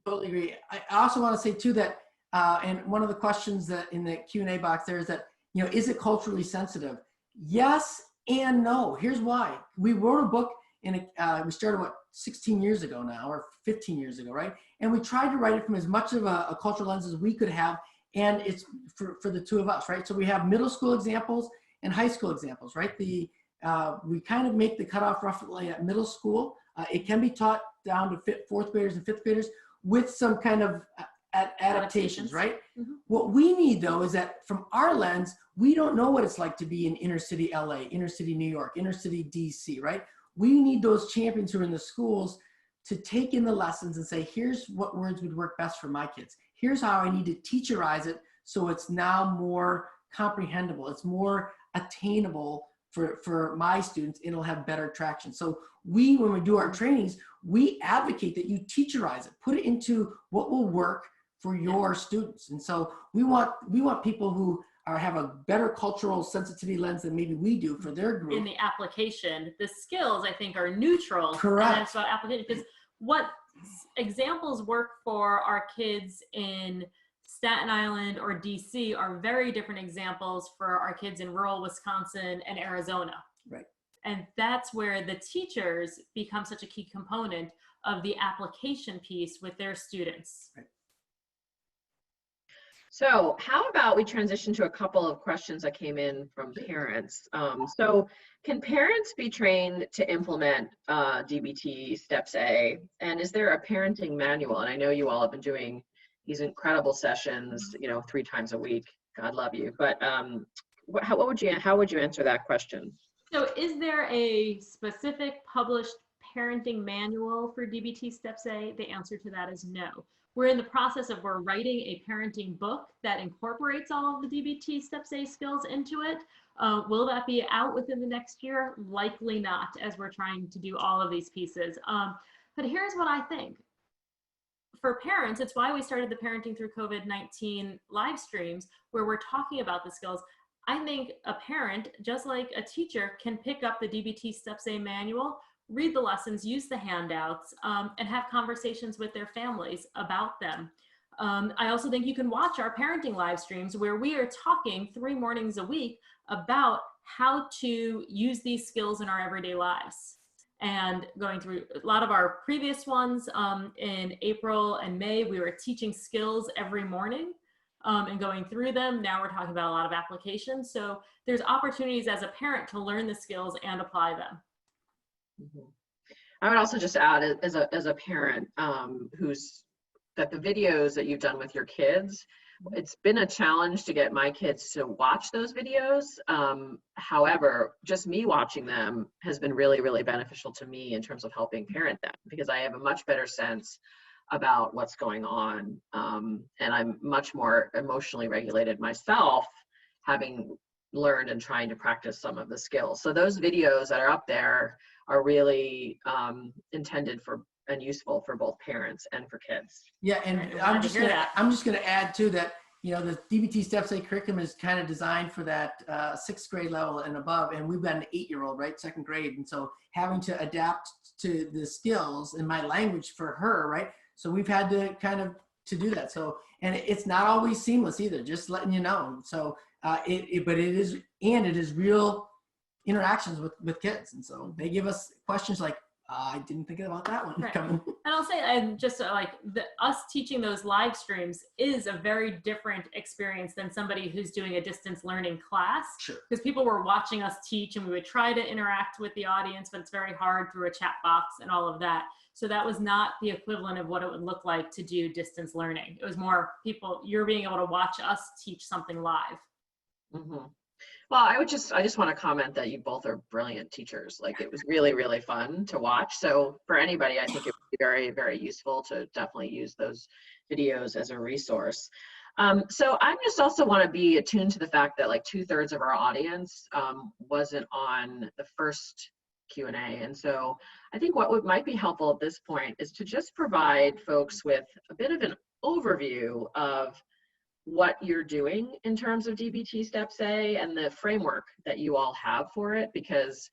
[SPEAKER 4] Totally agree. I also want to say too that, and one of the questions that in the Q&A box there is that, is it culturally sensitive? Yes and no. Here's why. We wrote a book we started 16 years ago now, or 15 years ago, right? And we tried to write it from as much of a cultural lens as we could have. And it's for the two of us, right? So we have middle school examples and high school examples, right? We kind of make the cutoff roughly at middle school. It can be taught down to 4th graders and 5th graders with some kind of adaptations, right? Mm-hmm. What we need though is that from our lens, we don't know what it's like to be in inner city LA, inner city New York, inner city DC, right? We need those champions who are in the schools to take in the lessons and say, here's what words would work best for my kids. Here's how I need to teacherize it so it's now more comprehensible. It's more attainable for my students. It'll have better traction. So when we do our trainings, we advocate that you teacherize it, put it into what will work for your students. And so we want people who have a better cultural sensitivity lens than maybe we do for their group.
[SPEAKER 3] In the application, the skills I think are neutral.
[SPEAKER 4] Correct.
[SPEAKER 3] And that's about application, because what examples work for our kids in Staten Island or DC are very different examples for our kids in rural Wisconsin and Arizona.
[SPEAKER 4] Right.
[SPEAKER 3] And that's where the teachers become such a key component of the application piece with their students.
[SPEAKER 4] Right.
[SPEAKER 2] So how about we transition to a couple of questions that came in from parents. So can parents be trained to implement DBT STEPS-A? And is there a parenting manual? And I know you all have been doing these incredible sessions, 3 times a week. God love you. But how would you answer that question?
[SPEAKER 3] So is there a specific published parenting manual for DBT STEPS-A? The answer to that is no. We're in the process of, we're writing a parenting book that incorporates all of the DBT STEPS-A skills into it. Will that be out within the next year? Likely not, as we're trying to do all of these pieces. But here's what I think. For parents, it's why we started the Parenting Through COVID-19 live streams, where we're talking about the skills. I think a parent, just like a teacher, can pick up the DBT STEPS-A manual, read the lessons, use the handouts, and have conversations with their families about them. I also think you can watch our parenting live streams, where we are talking 3 mornings a week about how to use these skills in our everyday lives. And going through a lot of our previous ones in April and May, we were teaching skills every morning and going through them. Now we're talking about a lot of applications. So there's opportunities as a parent to learn the skills and apply them.
[SPEAKER 2] Mm-hmm. I would also just add, as a parent that the videos that you've done with your kids, it's been a challenge to get my kids to watch those videos. However, just me watching them has been really, really beneficial to me in terms of helping parent them, because I have a much better sense about what's going on. And I'm much more emotionally regulated myself, having learned and trying to practice some of the skills. So those videos that are up there are really intended for and useful for both parents and for kids.
[SPEAKER 4] Yeah, and I'm just going to add too that, you know, the DBT STEPS-A curriculum is kind of designed for that 6th grade level and above, and we've got an 8-year-old, right, 2nd grade, and so having to adapt to the skills and my language for her, right? So we've had to kind of to do that. So, and it's not always seamless either, just letting you know. So but it is real interactions with kids, and so they give us questions like, I didn't think about that one coming.
[SPEAKER 3] And I'll say, and just like us teaching those live streams is a very different experience than somebody who's doing a distance learning class.
[SPEAKER 4] Sure.
[SPEAKER 3] Because people were watching us teach, and we would try to interact with the audience, but it's very hard through a chat box and all of that. So that was not the equivalent of what it would look like to do distance learning. It was more people, you're being able to watch us teach something live.
[SPEAKER 2] Mm-hmm. Well, I just want to comment that you both are brilliant teachers. Like, it was really, really fun to watch. So for anybody, I think it would be very, very useful to definitely use those videos as a resource. So I just also want to be attuned to the fact that like 2/3 of our audience wasn't on the first Q&A. And so I think what might be helpful at this point is to just provide folks with a bit of an overview of what you're doing in terms of DBT STEPS-A and the framework that you all have for it, because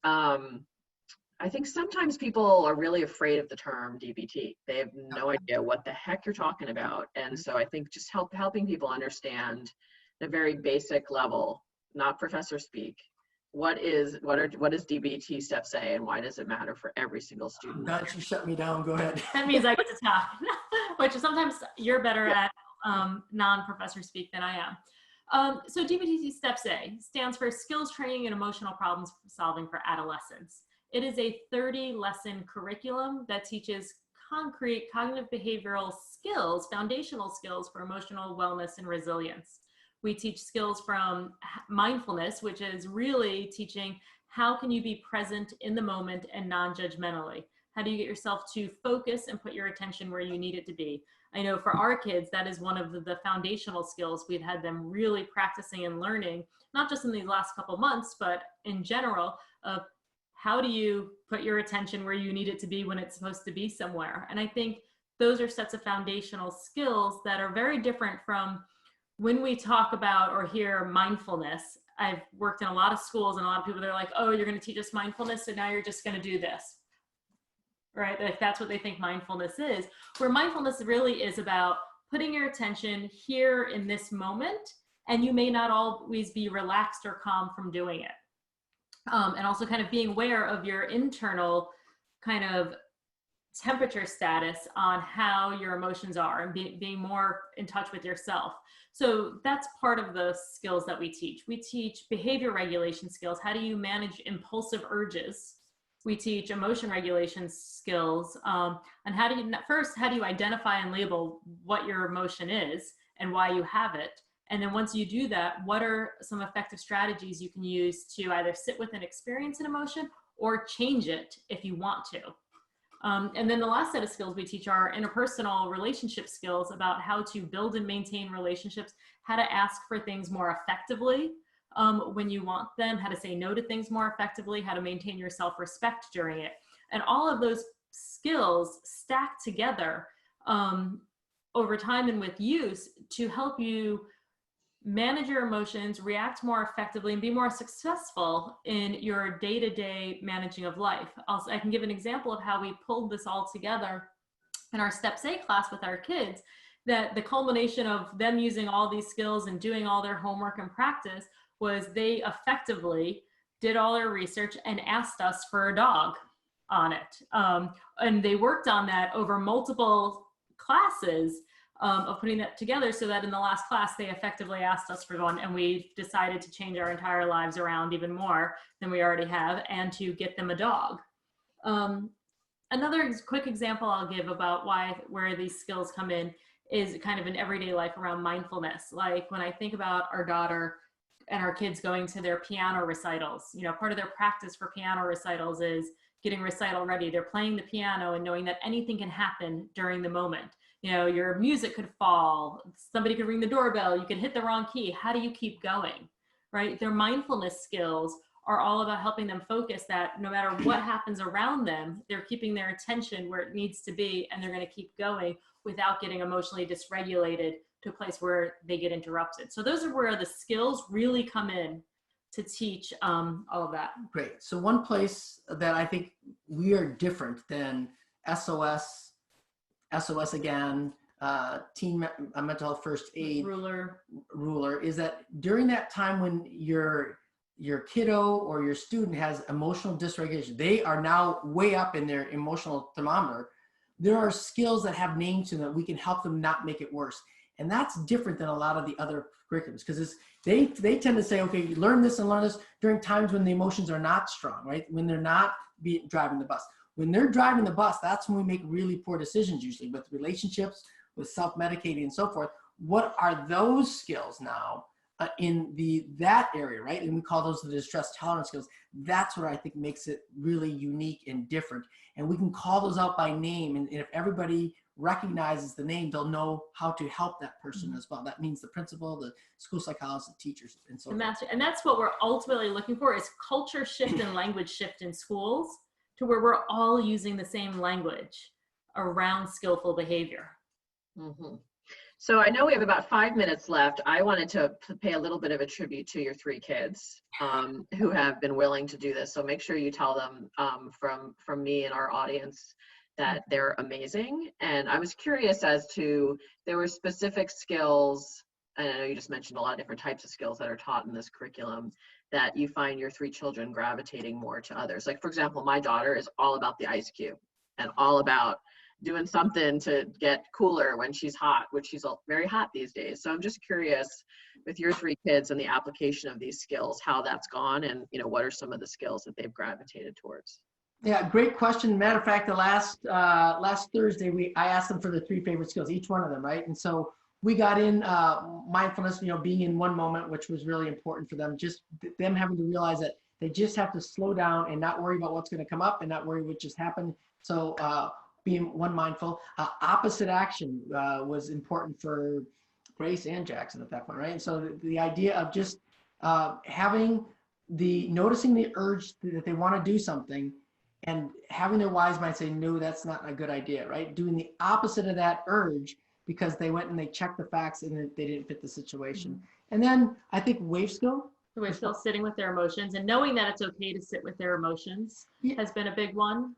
[SPEAKER 2] I think sometimes people are really afraid of the term DBT. They have no idea what the heck you're talking about. And so I think just helping people understand the very basic level, not professor speak, what is DBT STEPS-A and why does it matter for every single student?
[SPEAKER 4] Don't you shut me down, go ahead.
[SPEAKER 3] That means I get to talk, which is sometimes you're better at non-professor speak than I am. So DBT STEPS-A stands for Skills Training and Emotional Problem Solving for Adolescents. It is a 30-lesson curriculum that teaches concrete cognitive behavioral skills, foundational skills for emotional wellness and resilience. We teach skills from mindfulness, which is really teaching how can you be present in the moment and non-judgmentally. How do you get yourself to focus and put your attention where you need it to be? I know for our kids, that is one of the foundational skills we've had them really practicing and learning, not just in these last couple months, but in general, of how do you put your attention where you need it to be when it's supposed to be somewhere? And I think those are sets of foundational skills that are very different from when we talk about or hear mindfulness. I've worked in a lot of schools and a lot of people, they're like, oh, you're going to teach us mindfulness, so now you're just going to do this. Right? Like that's what they think mindfulness is, where mindfulness really is about putting your attention here in this moment, and you may not always be relaxed or calm from doing it. And also kind of being aware of your internal kind of temperature status on how your emotions are and being more in touch with yourself. So that's part of the skills that we teach. We teach behavior regulation skills. How do you manage impulsive urges? We teach emotion regulation skills on how do you identify and label what your emotion is and why you have it. And then once you do that, what are some effective strategies you can use to either sit with and experience an emotion or change it if you want to? And then the last set of skills we teach are interpersonal relationship skills about how to build and maintain relationships, how to ask for things more effectively when you want them, how to say no to things more effectively, how to maintain your self-respect during it. And all of those skills stack together over time and with use to help you manage your emotions, react more effectively, and be more successful in your day-to-day managing of life. Also, I can give an example of how we pulled this all together in our STEPS-A class with our kids, that the culmination of them using all these skills and doing all their homework and practice was they effectively did all their research and asked us for a dog on it. And they worked on that over multiple classes of putting that together, so that in the last class they effectively asked us for one, and we decided to change our entire lives around even more than we already have and to get them a dog. Another quick example I'll give about where these skills come in is kind of in everyday life around mindfulness. Like when I think about our daughter and our kids going to their piano recitals, you know, part of their practice for piano recitals is getting recital ready. They're playing the piano and knowing that anything can happen during the moment. You know, your music could fall, somebody could ring the doorbell, you could hit the wrong key. How do you keep going, right? Their mindfulness skills are all about helping them focus that no matter what happens around them, they're keeping their attention where it needs to be, and they're going to keep going without getting emotionally dysregulated to a place where they get interrupted. So those are where the skills really come in to teach all of that.
[SPEAKER 4] Great. So one place that I think we are different than SOS again, teen mental health first aid, ruler is that during that time when your kiddo or your student has emotional dysregulation, they are now way up in their emotional thermometer. There are skills that have names to them that we can help them not make it worse. And that's different than a lot of the other curriculums, because they tend to say, okay, you learn this and learn this during times when the emotions are not strong, right? When they're not driving the bus. When they're driving the bus, that's when we make really poor decisions, usually with relationships, with self-medicating and so forth. What are those skills now in that area, right? And we call those the distress tolerance skills. That's what I think makes it really unique and different. And we can call those out by name. And if everybody recognizes the name, they'll know how to help that person as well. That means the principal, the school psychologist, the teachers, and so forth.
[SPEAKER 3] And that's what we're ultimately looking for, is culture shift and language shift in schools to where we're all using the same language around skillful behavior.
[SPEAKER 2] Mm-hmm. So I know we have about 5 minutes left. I wanted to pay a little bit of a tribute to your 3 kids who have been willing to do this. So make sure you tell them from me and our audience that they're amazing. And I was curious as to, there were specific skills, and I know you just mentioned a lot of different types of skills that are taught in this curriculum, that you find your 3 children gravitating more to others. Like, for example, my daughter is all about the ice cube and all about doing something to get cooler when she's hot, which she's very hot these days. So I'm just curious, with your 3 kids and the application of these skills, how that's gone, and what are some of the skills that they've gravitated towards?
[SPEAKER 4] Yeah, great question. Matter of fact, the last Thursday, I asked them for the 3 favorite skills, each one of them, right? And so we got in mindfulness, being in one moment, which was really important for them. Just them having to realize that they just have to slow down and not worry about what's going to come up and not worry what just happened. So being one mindful. Opposite action was important for Grace and Jackson at that point, right? And so the idea of just noticing the urge that they want to do something and having their wise mind say, no, that's not a good idea, right? Doing the opposite of that urge because they went and they checked the facts and they didn't fit the situation. Mm-hmm. And then I think wave skill.
[SPEAKER 3] The wave skill, sitting with their emotions and knowing that it's okay to sit with their emotions has been a big one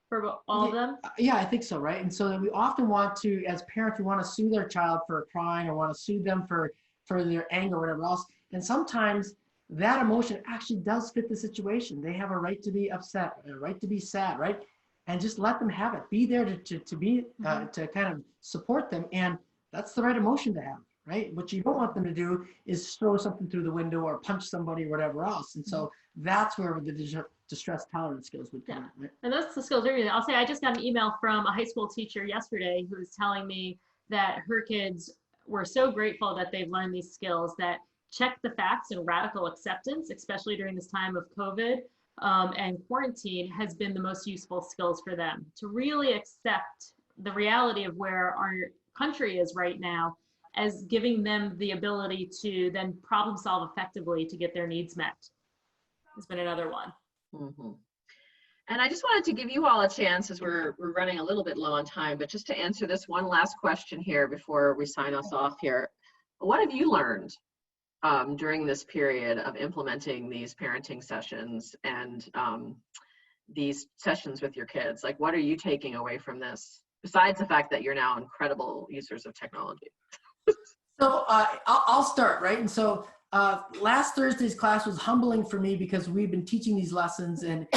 [SPEAKER 3] for all of them.
[SPEAKER 4] Yeah, I think so, right? And so we often want to, as parents, we want to soothe our child for crying or want to soothe them for their anger or whatever else. And sometimes that emotion actually does fit the situation. They have a right to be upset, a right to be sad, right? And just let them have it. Be there to be to kind of support them, and that's the right emotion to have, right? What you don't want them to do is throw something through the window or punch somebody or whatever else. And so that's where the distress tolerance skills would come in, right?
[SPEAKER 3] And that's the skills. I'll say I just got an email from a high school teacher yesterday who was telling me that her kids were so grateful that they've learned these skills, that check the facts and radical acceptance, especially during this time of COVID, and quarantine has been the most useful skills for them to really accept the reality of where our country is right now, as giving them the ability to then problem solve effectively to get their needs met has been another one.
[SPEAKER 2] Mm-hmm. And I just wanted to give you all a chance, as we're running a little bit low on time, but just to answer this one last question here before we sign us off here. What have you learned during this period of implementing these parenting sessions and these sessions with your kids? Like, what are you taking away from this, besides the fact that you're now incredible users of technology?
[SPEAKER 4] So I'll start, right? And so last Thursday's class was humbling for me because we've been teaching these lessons, and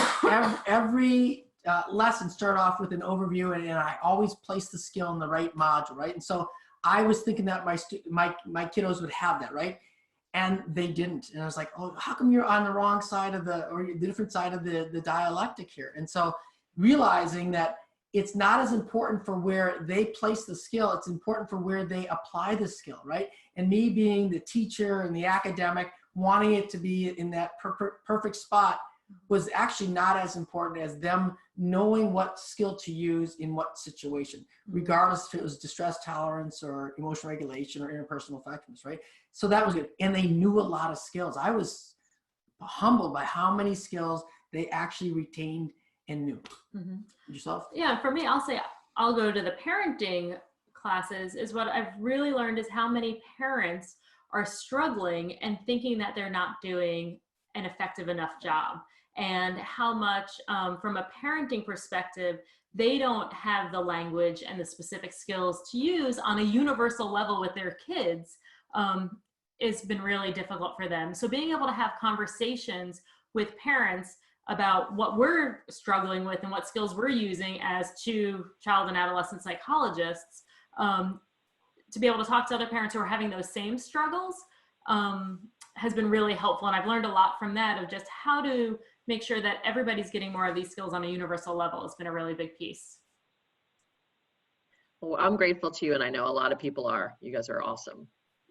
[SPEAKER 4] every lesson start off with an overview, and I always place the skill in the right module, right? And so I was thinking that my kiddos would have that, right? And they didn't. And I was like, oh, how come you're on the wrong side of or the different side of the dialectic here? And so realizing that it's not as important for where they place the skill, it's important for where they apply the skill, right? And me being the teacher and the academic, wanting it to be in that perfect spot was actually not as important as them knowing what skill to use in what situation, regardless if it was distress tolerance or emotional regulation or interpersonal effectiveness, right? So that was good. And they knew a lot of skills. I was humbled by how many skills they actually retained and knew.
[SPEAKER 3] Mm-hmm.
[SPEAKER 4] Yourself?
[SPEAKER 3] Yeah, for me, I'll say I'll go to the parenting classes. Is what I've really learned is how many parents are struggling and thinking that they're not doing an effective enough job, and how much from a parenting perspective, they don't have the language and the specific skills to use on a universal level with their kids. It's been really difficult for them. So being able to have conversations with parents about what we're struggling with and what skills we're using as two child and adolescent psychologists, to be able to talk to other parents who are having those same struggles has been really helpful. And I've learned a lot from that, of just how to make sure that everybody's getting more of these skills on a universal level. It's been a really big piece.
[SPEAKER 2] Well, I'm grateful to you, and I know a lot of people are. You guys are awesome.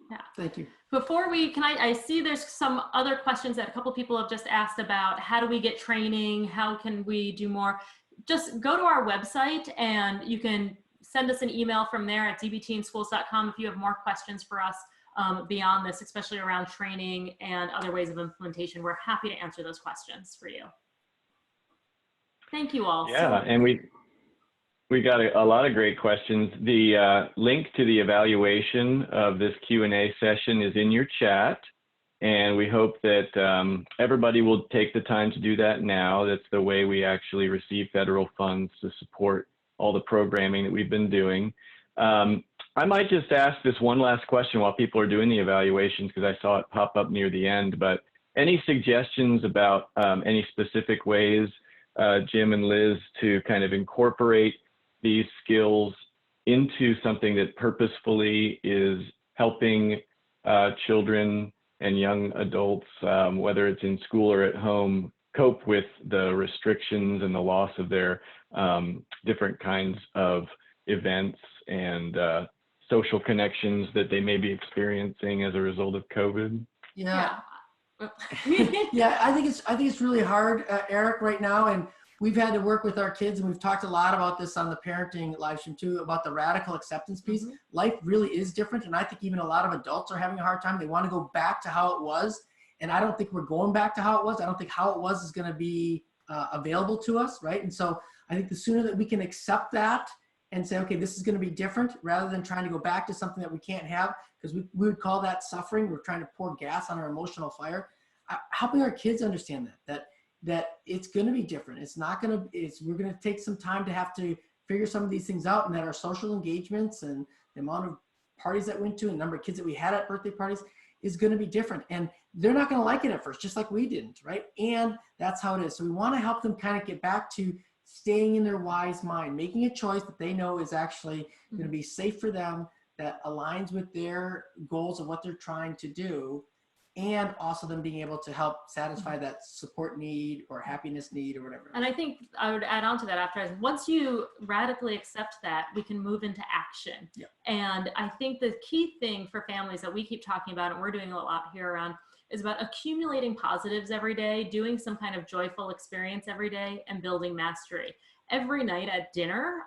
[SPEAKER 3] Yeah.
[SPEAKER 4] Thank you.
[SPEAKER 3] Before I see there's some other questions that a couple people have just asked about. How do we get training? How can we do more? Just go to our website and you can send us an email from there at dbtinschools.com if you have more questions for us beyond this, especially around training and other ways of implementation. We're happy to answer those questions for you. Thank you all.
[SPEAKER 1] Yeah, and we got a lot of great questions. The link to the evaluation of this Q&A session is in your chat, and we hope that everybody will take the time to do that now. That's the way we actually receive federal funds to support all the programming that we've been doing. I might just ask this one last question while people are doing the evaluations, because I saw it pop up near the end, but any suggestions about any specific ways, Jim and Liz, to kind of incorporate these skills into something that purposefully is helping children and young adults, whether it's in school or at home, cope with the restrictions and the loss of their different kinds of events and social connections that they may be experiencing as a result of COVID?
[SPEAKER 4] Yeah. Yeah, I think it's really hard, Eric, right now, and we've had to work with our kids, and we've talked a lot about this on the parenting live stream too, about the radical acceptance piece. Mm-hmm. Life really is different, and I think even a lot of adults are having a hard time. They want to go back to how it was, and I don't think we're going back to how it was. I don't think how it was is going to be available to us, right? And so I think the sooner that we can accept that and say, okay, this is going to be different, rather than trying to go back to something that we can't have, because we would call that suffering. We're trying to pour gas on our emotional fire. Helping our kids understand that it's going to be different. It's not going to, we're going to take some time to have to figure some of these things out, and that our social engagements and the amount of parties that we went to and the number of kids that we had at birthday parties is going to be different. And they're not going to like it at first, just like we didn't, right? And that's how it is. So we want to help them kind of get back to staying in their wise mind, making a choice that they know is actually going to be safe for them, that aligns with their goals of what they're trying to do, and also them being able to help satisfy that support need or happiness need or whatever.
[SPEAKER 3] And I think I would add on to that after, once you radically accept that, we can move into action.
[SPEAKER 4] Yep.
[SPEAKER 3] And I think the key thing for families that we keep talking about, and we're doing a lot here around is about accumulating positives every day, doing some kind of joyful experience every day, and building mastery. Every night at dinner,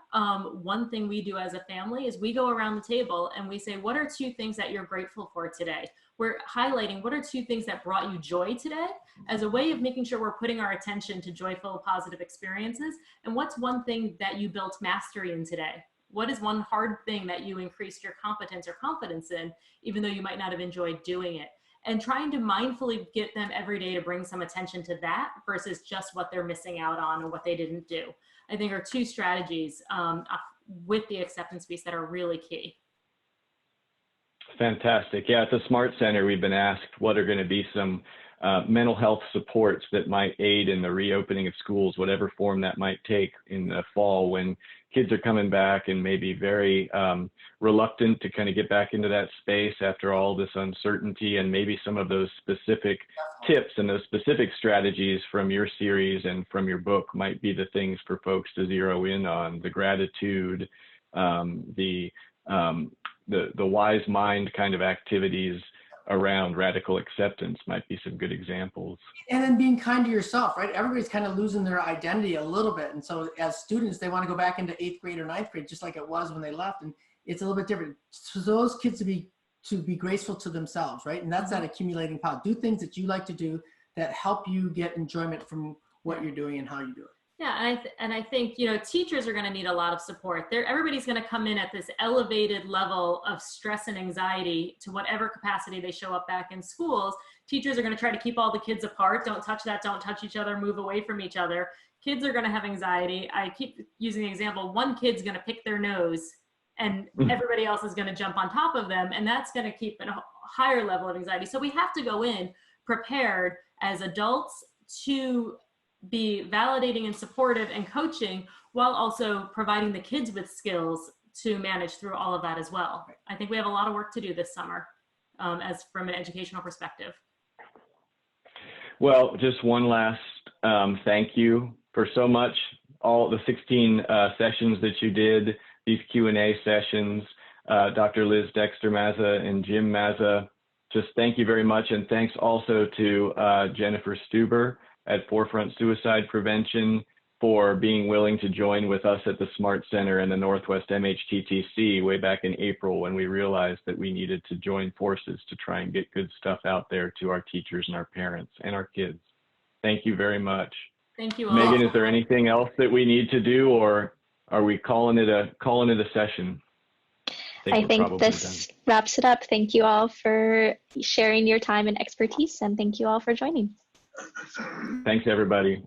[SPEAKER 3] one thing we do as a family is we go around the table and we say, what are 2 things that you're grateful for today? We're highlighting what are 2 things that brought you joy today as a way of making sure we're putting our attention to joyful, positive experiences. And what's one thing that you built mastery in today? What is one hard thing that you increased your competence or confidence in, even though you might not have enjoyed doing it? And trying to mindfully get them every day to bring some attention to that versus just what they're missing out on or what they didn't do, I think are 2 strategies with the acceptance piece that are really key.
[SPEAKER 1] Fantastic. Yeah, at the Smart Center, we've been asked what are going to be some mental health supports that might aid in the reopening of schools, whatever form that might take in the fall when kids are coming back and maybe very reluctant to kind of get back into that space after all this uncertainty, and maybe some of those specific tips and those specific strategies from your series and from your book might be the things for folks to zero in on. The gratitude, the wise mind kind of activities around radical acceptance might be some good examples.
[SPEAKER 4] And then being kind to yourself, right? Everybody's kind of losing their identity a little bit. And so as students, they want to go back into 8th grade or 9th grade, just like it was when they left. And it's a little bit different. So those kids to be graceful to themselves, right? And that's that accumulating power. Do things that you like to do that help you get enjoyment from what you're doing and how you do it.
[SPEAKER 3] Yeah, and I think, you know, teachers are going to need a lot of support. Everybody's going to come in at this elevated level of stress and anxiety to whatever capacity they show up back in schools. Teachers are going to try to keep all the kids apart. Don't touch that, don't touch each other, move away from each other. Kids are going to have anxiety. I keep using the example, one kid's going to pick their nose and everybody else is going to jump on top of them. And that's going to keep a higher level of anxiety. So we have to go in prepared as adults to be validating and supportive and coaching while also providing the kids with skills to manage through all of that as well. I think we have a lot of work to do this summer as from an educational perspective.
[SPEAKER 1] Well, just one last thank you for so much, all the 16 sessions that you did, these Q&A sessions, Dr. Liz Mazza and Jim Mazza, just thank you very much. And thanks also to Jennifer Stuber at Forefront Suicide Prevention for being willing to join with us at the Smart Center and the Northwest MHTTC way back in April when we realized that we needed to join forces to try and get good stuff out there to our teachers and our parents and our kids. Thank you very much.
[SPEAKER 3] Thank you all.
[SPEAKER 1] Megan, is there anything else that we need to do, or are we calling it a session?
[SPEAKER 5] I think this wraps it up. Thank you all for sharing your time and expertise, and thank you all for joining.
[SPEAKER 1] Thanks, everybody.